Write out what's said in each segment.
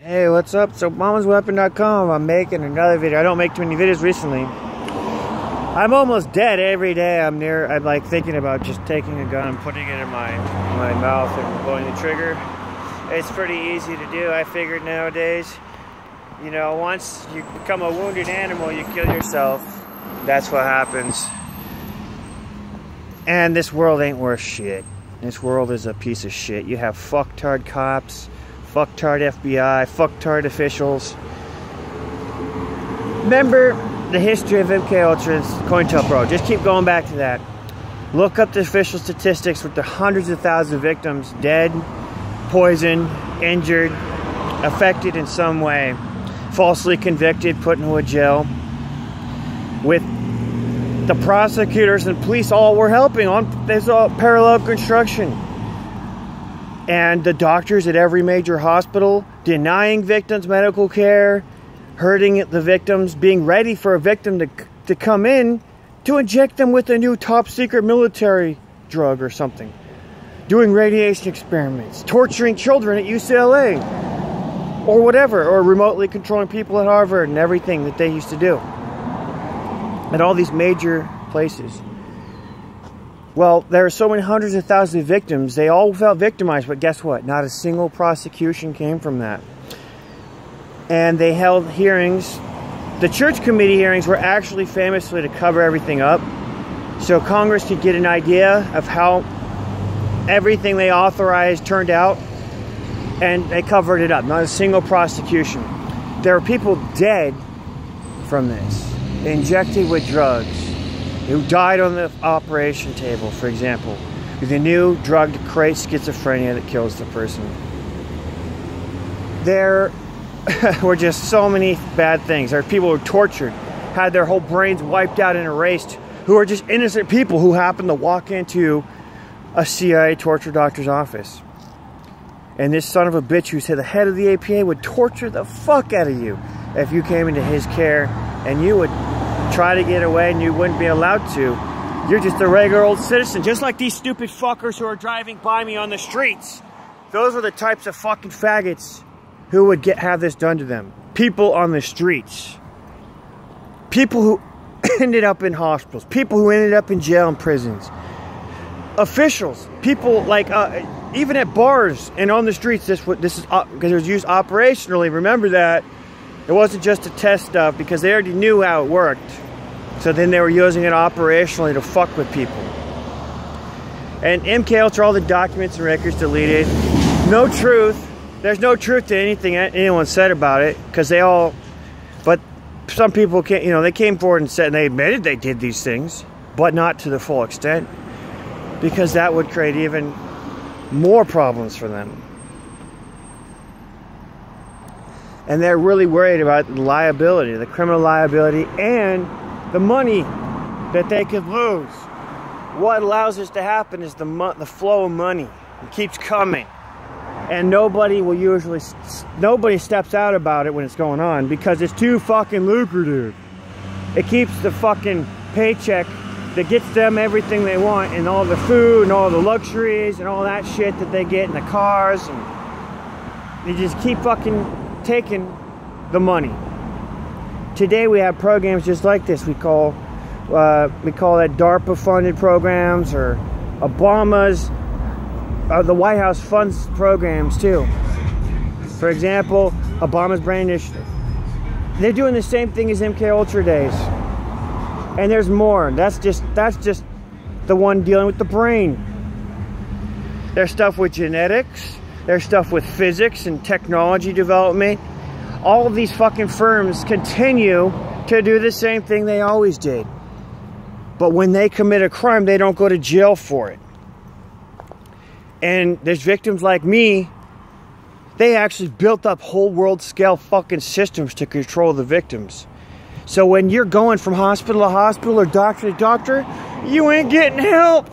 Hey, what's up? So mamasweapon.com. I'm making another video. I don't make too many videos recently. I'm almost dead every day. I'm like thinking about just taking a gun and putting it in my mouth and pulling the trigger. It's pretty easy to do. I figured nowadays, you know, once you become a wounded animal, you kill yourself. That's what happens. And this world ain't worth shit. This world is a piece of shit. You have fucktard cops, fucktard FBI, fucktard officials. Remember the history of MK Ultra's COINTELPRO. Just keep going back to that. Look up the official statistics with the hundreds of thousands of victims dead, poisoned, injured, affected in some way, falsely convicted, put into a jail. With the prosecutors and police all were helping on this parallel construction. And the doctors at every major hospital denying victims medical care, hurting the victims, being ready for a victim to come in to inject them with a new top secret military drug or something. Doing radiation experiments, torturing children at UCLA or whatever, or remotely controlling people at Harvard and everything that they used to do at all these major places. Well, there are so many hundreds of thousands of victims. They all felt victimized, but guess what? Not a single prosecution came from that. And they held hearings. The church committee hearings were actually famously to cover everything up, so Congress could get an idea of how everything they authorized turned out, and they covered it up. Not a single prosecution. There are people dead from this, injected with drugs, who died on the operation table, for example, with a new drug to create schizophrenia that kills the person. There were just so many bad things. There are people who were tortured, had their whole brains wiped out and erased, who are just innocent people who happened to walk into a CIA torture doctor's office. And this son of a bitch who said the head of the APA would torture the fuck out of you if you came into his care, and you would try to get away and you wouldn't be allowed to. You're just a regular old citizen, just like these stupid fuckers who are driving by me on the streets. Those are the types of fucking faggots who would have this done to them. People on the streets. People who ended up in hospitals. People who ended up in jail and prisons. Officials. People like, even at bars and on the streets, this is because it was used operationally. Remember that. It wasn't just to test stuff, because they already knew how it worked. So then they were using it operationally to fuck with people. And MK Ultra, all the documents and records deleted. No truth. There's no truth to anything anyone said about it, because they all, but some people can't, you know, they came forward and said, and they admitted they did these things, but not to the full extent, because that would create even more problems for them. And they're really worried about the liability, the criminal liability, and the money that they could lose. What allows this to happen is the flow of money. It keeps coming. And nobody steps out about it when it's going on, because it's too fucking lucrative. It keeps the fucking paycheck that gets them everything they want, and all the food and all the luxuries and all that shit that they get in the cars, and they just keep fucking taking the money. Today we have programs just like this. We call that DARPA funded programs, or Obama's the White House funds programs too. For example, Obama's Brain Initiative. They're doing the same thing as MK Ultra days, and there's more. That's just the one dealing with the brain. There's stuff with genetics. There's stuff with physics and technology development. All of these fucking firms continue to do the same thing they always did. But when they commit a crime, they don't go to jail for it. And there's victims like me. They actually built up whole world scale fucking systems to control the victims. So when you're going from hospital to hospital or doctor to doctor, you ain't getting help.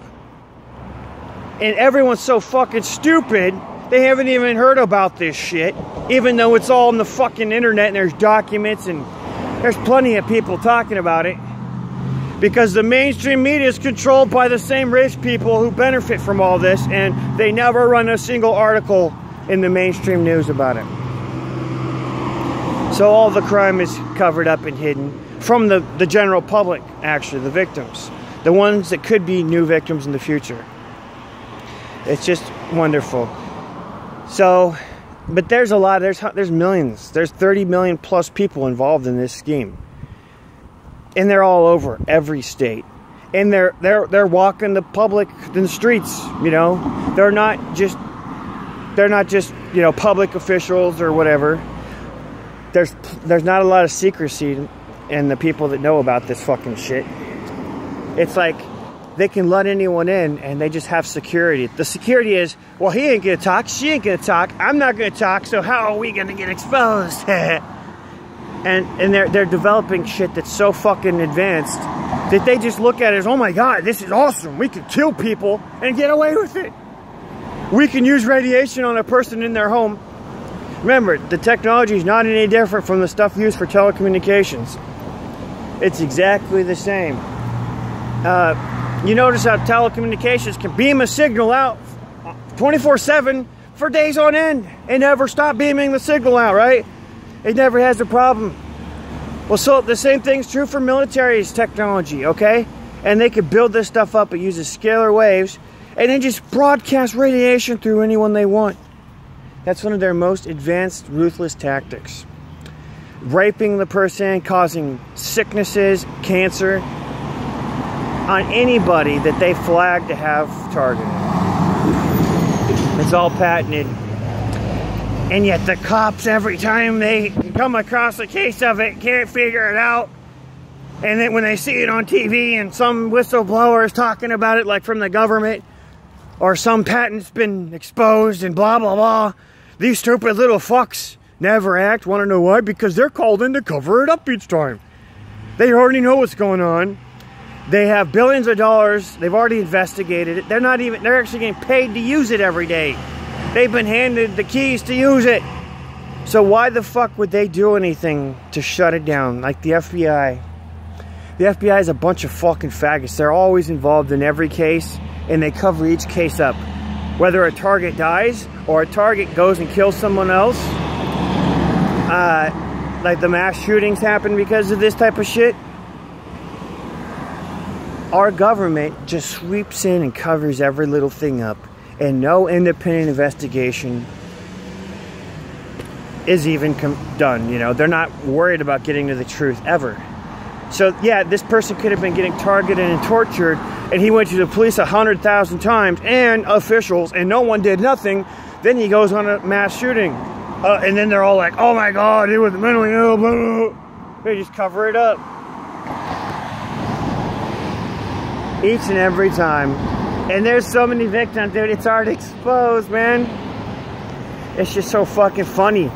And everyone's so fucking stupid, they haven't even heard about this shit, even though it's all on the fucking internet and there's documents and there's plenty of people talking about it. Because the mainstream media is controlled by the same rich people who benefit from all this, and they never run a single article in the mainstream news about it. So all the crime is covered up and hidden from the general public, actually, the victims. The ones that could be new victims in the future. It's just wonderful. So, but there's a lot, there's millions. There's 30 million plus people involved in this scheme. And they're all over every state. And they're walking the public in the streets, you know. They're not just, you know, public officials or whatever. There's not a lot of secrecy in the people that know about this fucking shit. It's like they can let anyone in and they just have security. The security is, well, he ain't gonna talk, she ain't gonna talk, I'm not gonna talk, so how are we gonna get exposed? and they're developing shit that's so fucking advanced that they just look at it as, oh my god, this is awesome, we can kill people and get away with it. We can use radiation on a person in their home. Remember, the technology is not any different from the stuff used for telecommunications. It's exactly the same. You notice how telecommunications can beam a signal out 24/7 for days on end and never stop beaming the signal out, right? It never has a problem. Well, so the same thing's true for military's technology, okay? And they could build this stuff up. It uses scalar waves and then just broadcast radiation through anyone they want. That's one of their most advanced, ruthless tactics. Raping the person, causing sicknesses, cancer, on anybody that they flag to have targeted. It's all patented. And yet the cops, every time they come across a case of it, can't figure it out. And then when they see it on TV and some whistleblower is talking about it, like from the government, or some patent's been exposed and blah, blah, blah, these stupid little fucks never act. Want to know why? Because they're called in to cover it up each time. They already know what's going on. They have billions of dollars. They've already investigated it. They're actually getting paid to use it every day. They've been handed the keys to use it. So why the fuck would they do anything to shut it down? Like the FBI. The FBI is a bunch of fucking faggots. They're always involved in every case, and they cover each case up. Whether a target dies or a target goes and kills someone else. Like the mass shootings happen because of this type of shit. Our government just sweeps in and covers every little thing up, and no independent investigation is even done. You know, they're not worried about getting to the truth ever. So yeah, this person could have been getting targeted and tortured, and he went to the police 100,000 times and officials, and no one did nothing. Then he goes on a mass shooting, and then they're all like, "Oh my God, he was mentally ill." Blah, blah, blah. They just cover it up. Each and every time. And there's so many victims, dude. It's already exposed, man. It's just so fucking funny.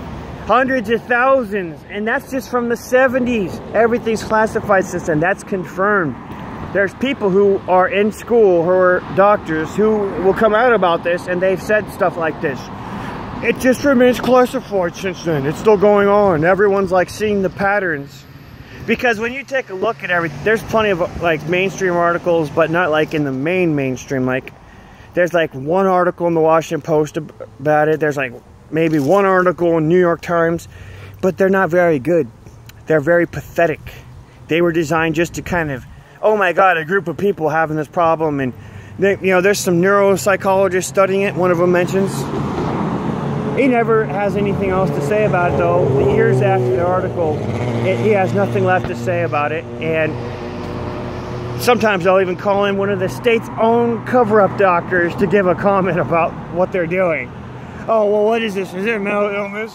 Hundreds of thousands. And that's just from the 70s. Everything's classified since then. That's confirmed. There's people who are in school, who are doctors, who will come out about this, and they've said stuff like this. It just remains classified since then. It's still going on. Everyone's like seeing the patterns. Because when you take a look at everything, there's plenty of like mainstream articles, but not like in the mainstream. Like there's like one article in the Washington Post about it. There's like maybe one article in New York Times, but they're not very good. They're very pathetic. They were designed just to kind of, oh my God, a group of people having this problem. And they, you know, there's some neuropsychologists studying it. One of them mentions. He never has anything else to say about it, though. The years after the article, he has nothing left to say about it. And sometimes I'll even call in one of the state's own cover-up doctors to give a comment about what they're doing. Oh, well, what is this? Is it a mental illness?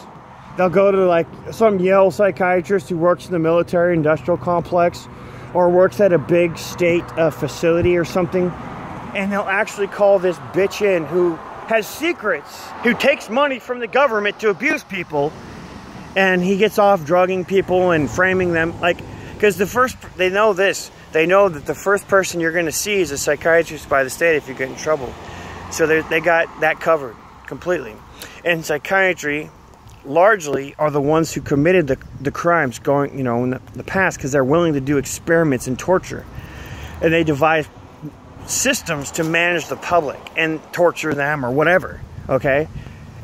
They'll go to, like, some Yale psychiatrist who works in the military industrial complex or works at a big state facility or something, and they'll actually call this bitch in who has secrets, who takes money from the government to abuse people, and he gets off drugging people and framing them, like, because they know this, they know that the first person you're going to see is a psychiatrist by the state if you get in trouble. So they got that covered completely. And psychiatry largely are the ones who committed the crimes going, you know, in the past, because they're willing to do experiments and torture, and they devise systems to manage the public and torture them or whatever, okay?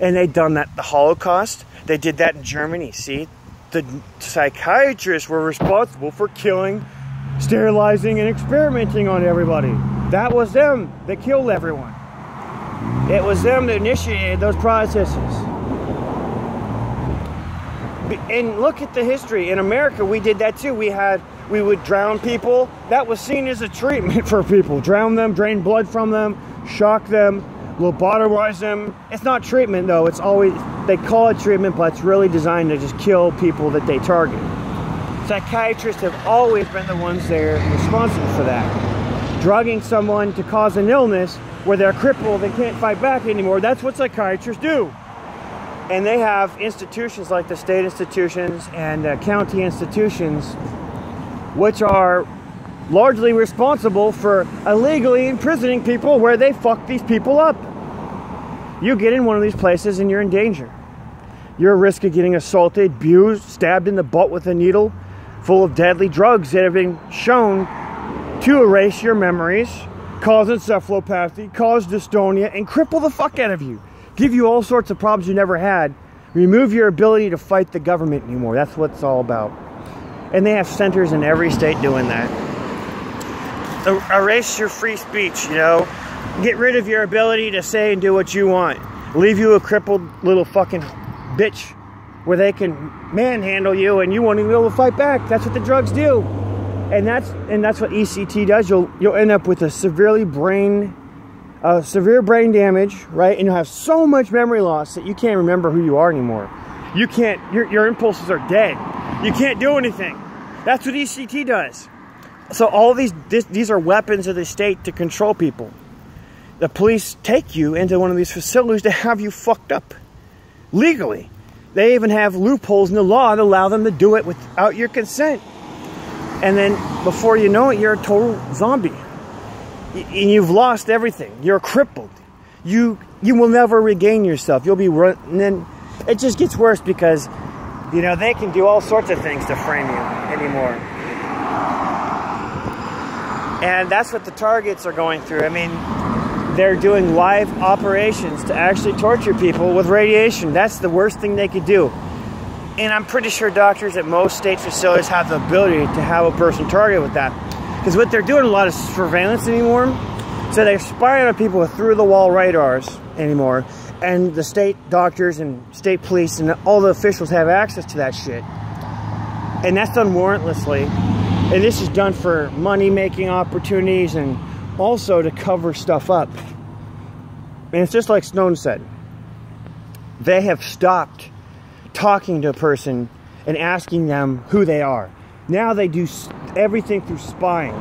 And they've done that, the Holocaust, they did that in Germany, see? the psychiatrists were responsible for killing, sterilizing, and experimenting on everybody. That was them that killed everyone. It was them that initiated those processes. And look at the history. In America, we did that too. We would drown people. That was seen as a treatment for people. Drown them, drain blood from them, shock them, lobotomize them. It's not treatment though. It's always, they call it treatment, but it's really designed to just kill people that they target. Psychiatrists have always been the ones that are responsible for that. Drugging someone to cause an illness where they're crippled, they can't fight back anymore. That's what psychiatrists do. And they have institutions like the state institutions and county institutions, which are largely responsible for illegally imprisoning people where they fuck these people up. You get in one of these places and you're in danger. You're at risk of getting assaulted, abused, stabbed in the butt with a needle full of deadly drugs that have been shown to erase your memories, cause encephalopathy, cause dystonia, and cripple the fuck out of you. Give you all sorts of problems you never had. Remove your ability to fight the government anymore. That's what it's all about. And they have centers in every state doing that. Erase your free speech, you know. Get rid of your ability to say and do what you want. Leave you a crippled little fucking bitch where they can manhandle you and you won't even be able to fight back. That's what the drugs do. And that's what ECT does. You'll end up with a severe brain damage, right? And you'll have so much memory loss that you can't remember who you are anymore. You can't, your impulses are dead. You can't do anything. That's what ECT does. So all these are weapons of the state to control people. The police take you into one of these facilities to have you fucked up legally. They even have loopholes in the law that allow them to do it without your consent. And then before you know it, you're a total zombie. And you've lost everything. You're crippled. You will never regain yourself. You'll be run, and then it just gets worse because, you know, they can do all sorts of things to frame you anymore. And that's what the targets are going through. I mean, they're doing live operations to actually torture people with radiation. That's the worst thing they could do. And I'm pretty sure doctors at most state facilities have the ability to have a person targeted with that. Because what they're doing a lot of surveillance anymore. So they're spying on people with through-the-wall radars anymore. And the state doctors and state police and all the officials have access to that shit. And that's done warrantlessly. And this is done for money-making opportunities and also to cover stuff up. And it's just like Snowden said. They have stopped talking to a person and asking them who they are. Now they do everything through spying.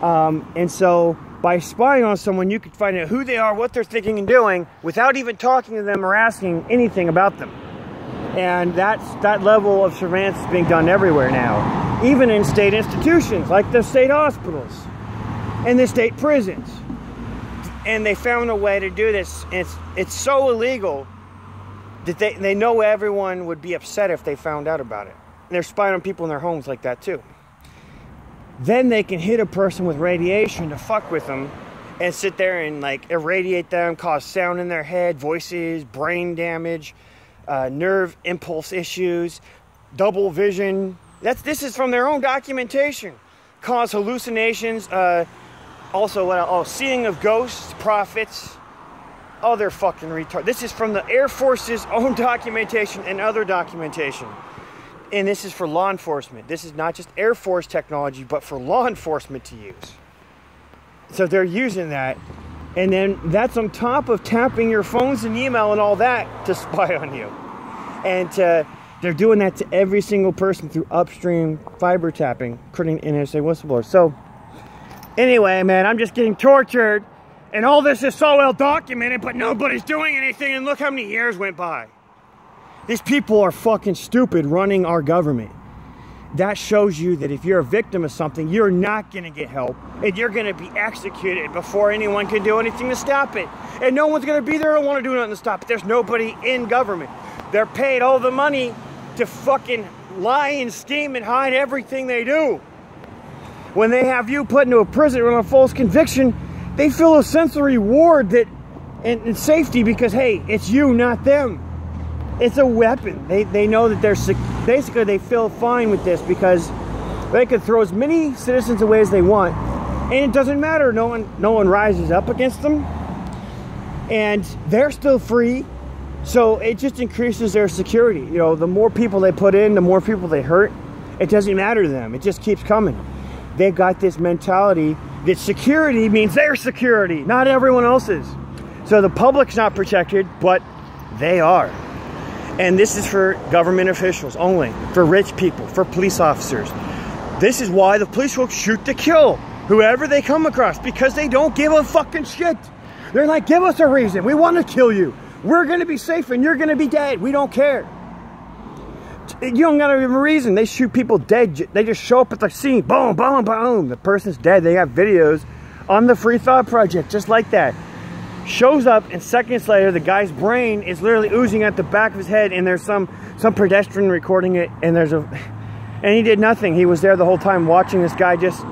And so by spying on someone, you can find out who they are, what they're thinking and doing, without even talking to them or asking anything about them. And that level of surveillance is being done everywhere now. Even in state institutions, like the state hospitals and the state prisons. And they found a way to do this. And it's so illegal that they know everyone would be upset if they found out about it. And they're spying on people in their homes like that too. Then they can hit a person with radiation to fuck with them and sit there and like irradiate them, cause sound in their head, voices, brain damage, nerve impulse issues, double vision. This is from their own documentation. Cause hallucinations, also seeing of ghosts, prophets. Oh, they're fucking retarded. This is from the Air Force's own documentation and other documentation. And this is for law enforcement. This is not just Air Force technology, but for law enforcement to use. So they're using that. And then that's on top of tapping your phones and email and all that to spy on you. And they're doing that to every single person through upstream fiber tapping, according to NSA whistleblowers. So anyway, man, I'm just getting tortured. And all this is so well documented, but nobody's doing anything. And look how many years went by. These people are fucking stupid running our government. That shows you that if you're a victim of something, you're not going to get help. And you're going to be executed before anyone can do anything to stop it. And no one's going to be there to want to do nothing to stop it. There's nobody in government. They're paid all the money to fucking lie and scheme and hide everything they do. When they have you put into a prison on a false conviction, they feel a sense of reward and safety because, hey, it's you, not them. It's a weapon. They know that they're basically they feel fine with this because they could throw as many citizens away as they want, and it doesn't matter. No one rises up against them, and they're still free. So it just increases their security. You know, the more people they put in, the more people they hurt. It doesn't matter to them. It just keeps coming. They've got this mentality that security means their security, not everyone else's. So the public's not protected, but they are. And this is for government officials only, for rich people, for police officers. This is why the police will shoot to kill whoever they come across, because they don't give a fucking shit. They're like, give us a reason. We want to kill you. We're going to be safe and you're going to be dead. We don't care. You don't got to give a reason. They shoot people dead. They just show up at the scene. Boom, boom, boom. The person's dead. They have videos on the Free Thought Project just like that. Shows up, and seconds later, the guy's brain is literally oozing at the back of his head, and there's some pedestrian recording it, and and he did nothing. He was there the whole time watching this guy just...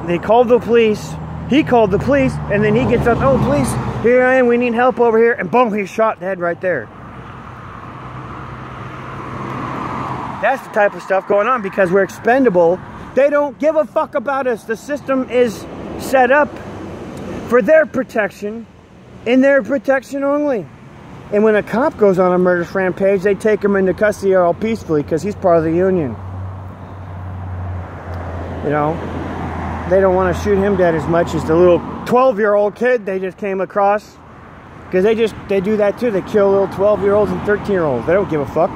They called the police. He called the police, and then he gets up. Oh, police, here I am. We need help over here. And boom, he's shot dead right there. That's the type of stuff going on because we're expendable. They don't give a fuck about us. The system is set up for their protection and their protection only. And when a cop goes on a murder rampage, they take him into custody all peacefully because he's part of the union. You know, they don't want to shoot him dead as much as the little 12-year-old kid they just came across. Because they do that too. They kill little 12-year-olds and 13-year-olds. They don't give a fuck.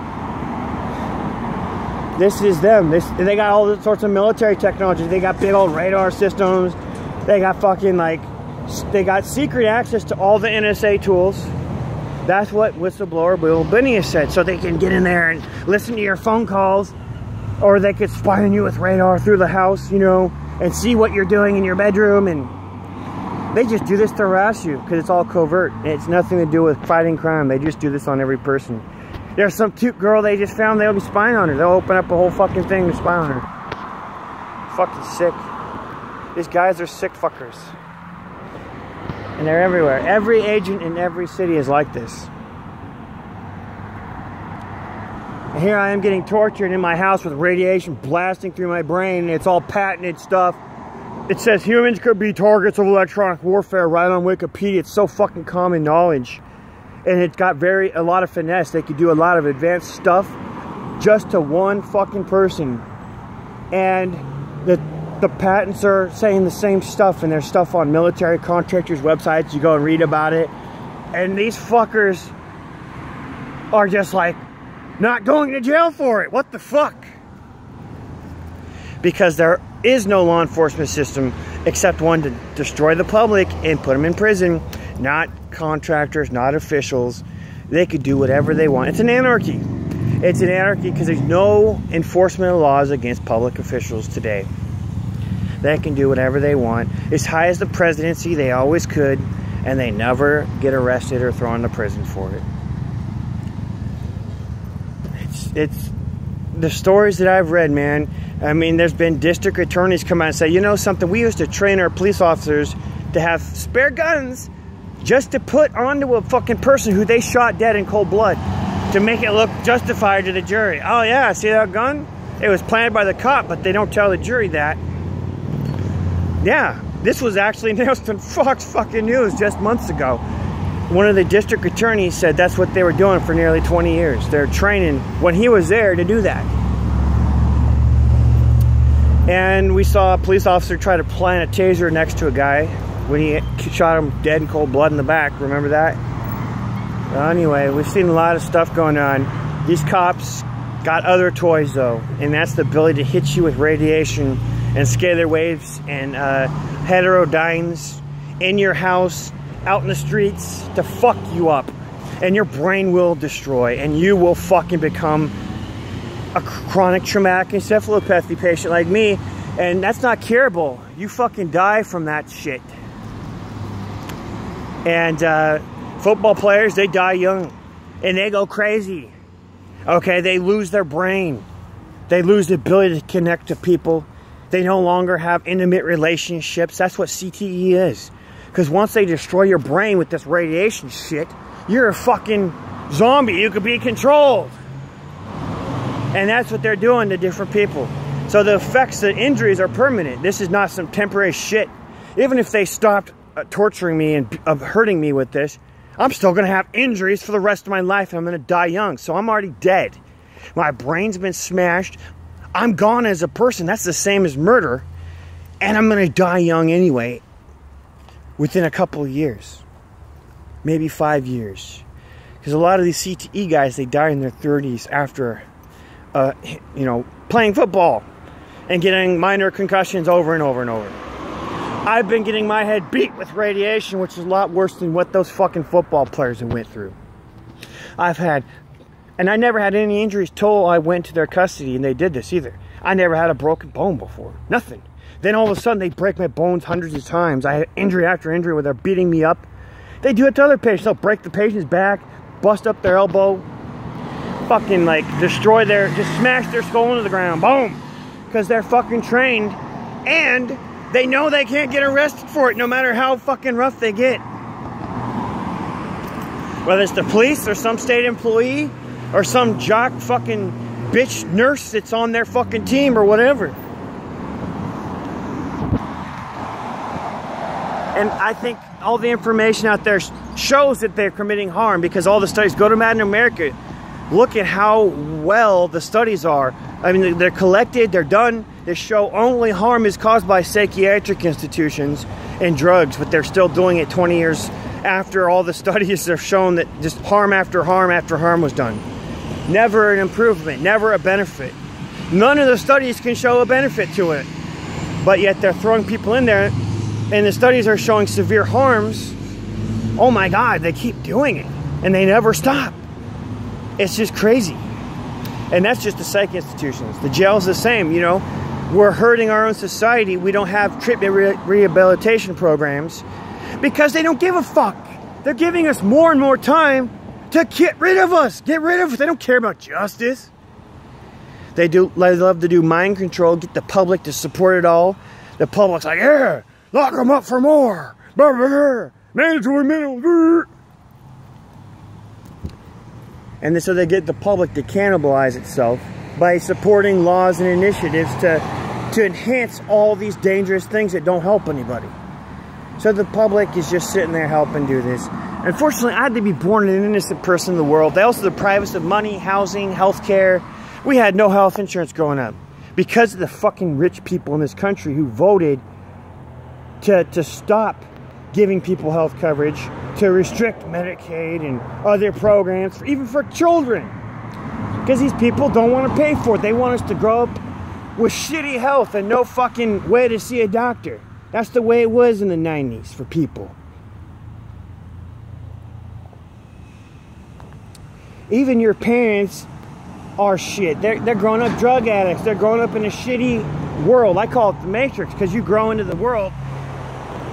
This is them. They got all sorts of military technology. They got big old radar systems. They got fucking they got secret access to all the NSA tools. That's what whistleblower Bill Benny said. So they can get in there and listen to your phone calls, or they could spy on you with radar through the house, you know, and see what you're doing in your bedroom. And they just do this to harass you because it's all covert. It's nothing to do with fighting crime. They just do this on every person. There's some cute girl they just found, they'll be spying on her. They'll open up a whole fucking thing to spy on her. Fucking sick. These guys are sick fuckers. And they're everywhere. Every agent in every city is like this. And here I am getting tortured in my house with radiation blasting through my brain. And it's all patented stuff. It says humans could be targets of electronic warfare right on Wikipedia. It's so fucking common knowledge. And it's got a lot of finesse. They could do a lot of advanced stuff just to one fucking person. And the patents are saying the same stuff, and there's stuff on military contractors' websites. You go and read about it. And these fuckers are just like, not going to jail for it. What the fuck? Because there is no law enforcement system except one to destroy the public and put them in prison. Not contractors, not officials. They could do whatever they want. It's an anarchy. It's an anarchy because there's no enforcement of laws against public officials today. They can do whatever they want. As high as the presidency, they always could, and they never get arrested or thrown into prison for it. It's the stories that I've read, man. I mean, there's been district attorneys come out and say, you know something, we used to train our police officers to have spare guns just to put onto a fucking person who they shot dead in cold blood to make it look justified to the jury. Oh yeah, see that gun? It was planted by the cop, but they don't tell the jury that. Yeah, this was actually announced on Fox fucking News just months ago. One of the district attorneys said that's what they were doing for nearly 20 years. They're training when he was there to do that. And we saw a police officer try to plant a taser next to a guy when he shot him dead in cold blood in the back. Remember that? Well, anyway, we've seen a lot of stuff going on. These cops got other toys, though, and that's the ability to hit you with radiation and scalar waves and heterodynes in your house, out in the streets, to fuck you up. And your brain will destroy, and you will fucking become a chronic traumatic encephalopathy patient like me, and that's not curable. You fucking die from that shit. And football players, they die young and they go crazy. Okay, they lose their brain. They lose the ability to connect to people. They no longer have intimate relationships. That's what CTE is. Because once they destroy your brain with this radiation shit, you're a fucking zombie. You could be controlled. And that's what they're doing to different people. So the effects, the injuries are permanent. This is not some temporary shit. Even if they stopped torturing me and hurting me with this, I'm still going to have injuries for the rest of my life, and I'm going to die young. So I'm already dead. My brain's been smashed. I'm gone as a person. That's the same as murder. And I'm going to die young anyway, within a couple of years. Maybe 5 years. Because a lot of these CTE guys, they die in their 30s after, you know, playing football and getting minor concussions over and over and over. I've been getting my head beat with radiation, which is a lot worse than what those fucking football players have went through. And I never had any injuries till I went to their custody, and they did this either. I never had a broken bone before. Nothing. Then all of a sudden, they break my bones hundreds of times. I had injury after injury where they're beating me up. They do it to other patients. They'll break the patient's back, bust up their elbow, fucking like destroy just smash their skull into the ground. Boom. Because they're fucking trained, and they know they can't get arrested for it no matter how fucking rough they get. Whether it's the police or some state employee or some jock fucking bitch nurse that's on their fucking team or whatever. And I think all the information out there shows that they're committing harm, because all the studies, go to Latin America, look at how well the studies are. I mean, they're collected, they're done. They show only harm is caused by psychiatric institutions and drugs, but they're still doing it 20 years after all the studies have shown that just harm after harm after harm was done. Never an improvement, never a benefit. None of the studies can show a benefit to it, but yet they're throwing people in there, and the studies are showing severe harms. Oh my God, they keep doing it, and they never stop. It's just crazy. And that's just the psych institutions. The jail's the same, you know. We're hurting our own society. We don't have treatment rehabilitation programs because they don't give a fuck. They're giving us more and more time to get rid of us. Get rid of us. They don't care about justice. They love to do mind control, get the public to support it all. The public's like, yeah, lock them up for more. Mandatory minimum. And so they get the public to cannibalize itself by supporting laws and initiatives to enhance all these dangerous things that don't help anybody. So the public is just sitting there helping do this. Unfortunately, I had to be born an innocent person in the world. They also deprive us of money, housing, health care. We had no health insurance growing up because of the fucking rich people in this country who voted to stop giving people health coverage, to restrict Medicaid and other programs, even for children. Because these people don't want to pay for it. They want us to grow up with shitty health and no fucking way to see a doctor. That's the way it was in the 90s for people. Even your parents are shit. They're growing up drug addicts. They're growing up in a shitty world. I call it the Matrix, because you grow into the world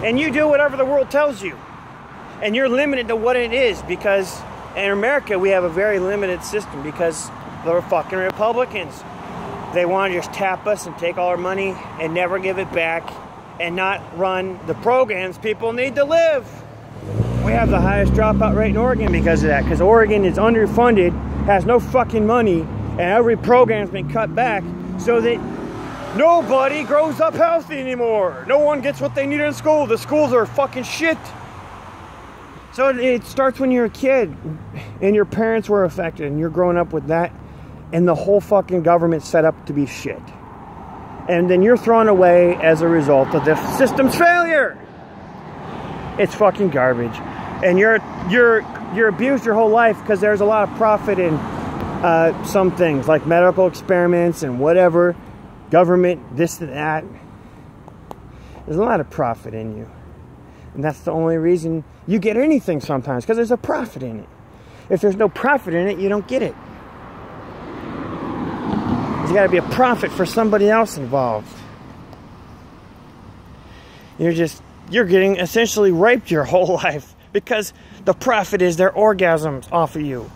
and you do whatever the world tells you. And you're limited to what it is, because in America we have a very limited system because they're fucking Republicans. They want to just tap us and take all our money and never give it back and not run the programs people need to live. We have the highest dropout rate in Oregon because of that, because Oregon is underfunded, has no fucking money, and every program's been cut back so that nobody grows up healthy anymore. No one gets what they need in school. The schools are fucking shit. So it starts when you're a kid and your parents were affected and you're growing up with that, and the whole fucking government's set up to be shit. And then you're thrown away as a result of the system's failure. It's fucking garbage. And you're abused your whole life because there's a lot of profit in some things like medical experiments and whatever, government, this and that. There's a lot of profit in you. And that's the only reason you get anything sometimes, because there's a profit in it. If there's no profit in it, you don't get it. There's got to be a profit for somebody else involved. You're getting essentially raped your whole life because the profit is their orgasms off of you.